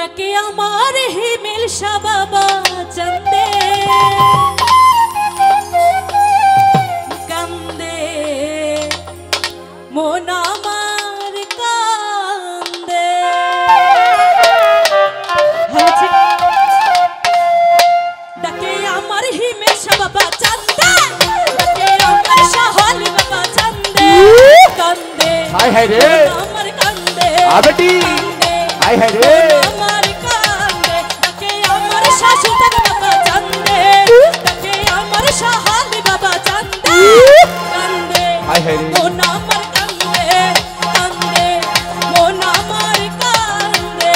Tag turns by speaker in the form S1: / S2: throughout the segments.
S1: ডাকে আমার হিমেল শাহ বাবা চন্দে কান্দে মন আমার কান্দে ডাকে আমার হিমেল শাহ বাবা চন্দে ডাকে আমার শাহল বাবা চন্দে কান্দে
S2: হায় হায় রে
S1: আমার কান্দে
S2: আবেটি হায় হায় রে
S1: আমার কান্দে ডাকে আমার শাশুড়ি বাবা চন্দে ডাকে আমার শাহল বাবা চন্দে কান্দে
S2: হায় হায় রে
S1: মন আমার কান্দে কান্দে মন আমার কান্দে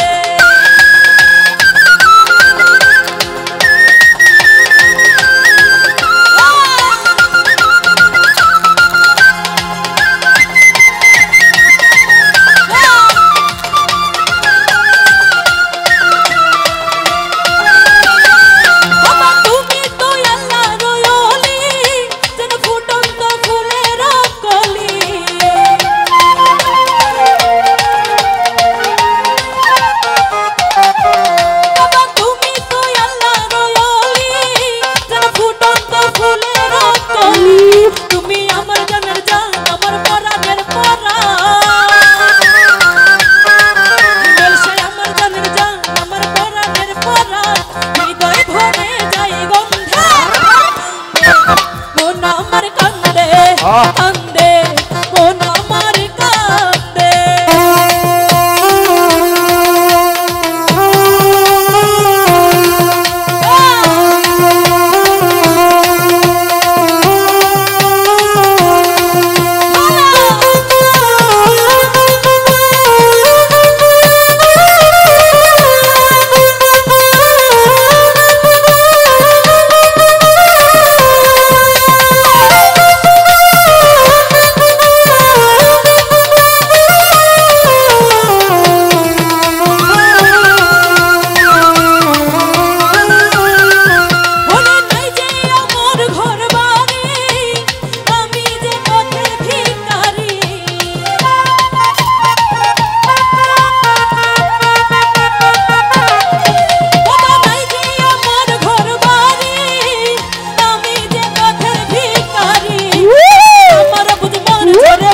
S1: কান্দে মন আমার কান্দে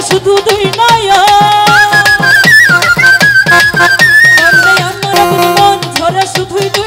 S1: শুধু দুই নয়া কান্দে আমার মন ঝরে শুধুই দুই